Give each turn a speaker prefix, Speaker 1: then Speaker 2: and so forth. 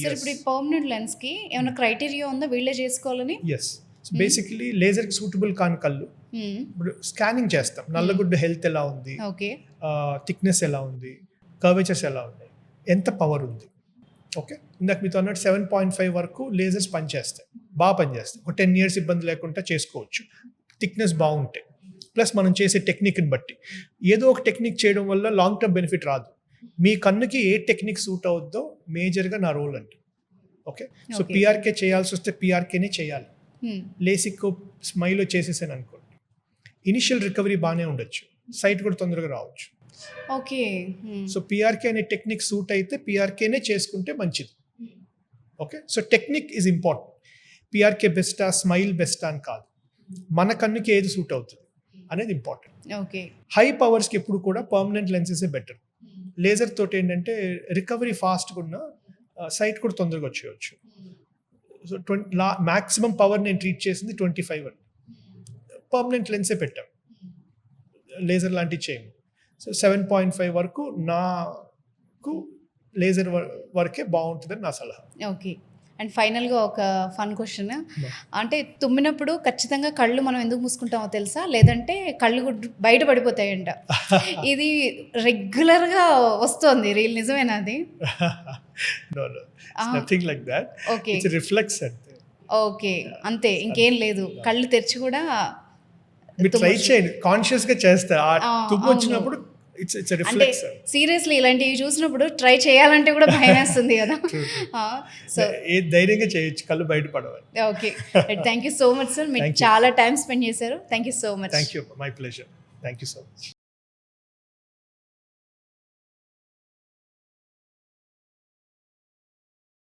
Speaker 1: Sir ఇప్పుడు ఈ permanent lens కి ఏమైనా క్రైటీరియా ఉందా వీళ్ళే చేసుకోవాలని?
Speaker 2: ఎస్ బేసికలీ లేజర్కి సూటబుల్ కాని కళ్ళు ఇప్పుడు స్కానింగ్ చేస్తాం. నల్లగుడ్డు హెల్త్ ఎలా ఉంది,
Speaker 1: ఓకే
Speaker 2: థిక్నెస్ ఎలా ఉంది, కర్వేచర్స్ ఎలా ఉన్నాయి, ఎంత పవర్ ఉంది. ఓకే, ఇందాక మీతో అన్నట్టు 7.5 వరకు లేజర్స్ పనిచేస్తాయి, బాగా పనిచేస్తాయి. ఒక 10 years ఇబ్బంది లేకుండా చేసుకోవచ్చు థిక్నెస్ బాగుంటాయి. ప్లస్ మనం చేసే టెక్నిక్ని బట్టి ఏదో ఒక టెక్నిక్ చేయడం వల్ల లాంగ్ టర్మ్ బెనిఫిట్ రాదు. మీ కన్నుకి ఏ టెక్నిక్ సూట్ అవుద్దో మేజర్గా నా రోల్ అంటే. ఓకే, సో పిఆర్కే చేయాల్సి వస్తే పిఆర్కేనే చేయాలి. లేసిక్ స్మైల్ చేసేసాను అనుకోండి, ఇనిషియల్ రికవరీ బాగానే ఉండొచ్చు, సైట్ కూడా తొందరగా రావచ్చు.
Speaker 1: ఓకే,
Speaker 2: సో పిఆర్కే అనే టెక్నిక్ సూట్ అయితే పిఆర్కేనే చేసుకుంటే మంచిది. Okay, so technique is important. PRK బెస్టా స్మైల్ బెస్టా అని కాదు, మన కన్నుకి ఏది సూట్ అవుతుంది అనేది ఇంపార్టెంట్.
Speaker 1: ఓకే,
Speaker 2: హై పవర్స్కి ఎప్పుడు కూడా పర్మనెంట్ లెన్సెసే బెటర్. లేజర్ తోటి ఏంటంటే రికవరీ ఫాస్ట్గా ఉన్న, సైట్ కూడా తొందరగా వచ్చేయచ్చు. సో మ్యాక్సిమం పవర్ నేను ట్రీట్ చేసింది 25 అని. పర్మనెంట్ లెన్సే పెట్టాం, లేజర్ లాంటివి చేయము. సో 7.5 వరకు నాకు లేజర్ వరకే బాగుంటుందని నా సలహా.
Speaker 1: ఓకే. అండ్ ఫైనల్గా ఒక ఫన్ క్వశ్చన్, అంటే తుమ్మినప్పుడు ఖచ్చితంగా కళ్ళు మనం ఎందుకు మూసుకుంటామో తెలుసా? లేదంటే కళ్ళు బయట పడిపోతాయంట. ఇది రెగ్యులర్గా వస్తుంది రీల్, నిజమేనా అది?
Speaker 2: Nothing like that.
Speaker 1: Okay,
Speaker 2: it's reflex అంతే. ఓకే,
Speaker 1: అంతే, ఇంకేం లేదు. కళ్ళు తెరిచి కూడా
Speaker 2: మీరు ట్రై చేయండి, కాన్షియస్గా చేస్తే తుమ్ము వచ్చినప్పుడు ఇట్స్ రిఫ్లెక్స్.
Speaker 1: సీరియస్లీ ఇలాంటివి చూసినప్పుడు ట్రై చేయాలంటే కూడా భయం వేస్తుంది కదా.
Speaker 2: సో ధైర్యంగా చేయొచ్చు, కళ్ళు బయటపడవాలి.
Speaker 1: Okay, thank you so much sir, మీరు చాలా టైం స్పెండ్ చేశారు. Thank you so much.
Speaker 2: Thank you, my pleasure. Thank you so much.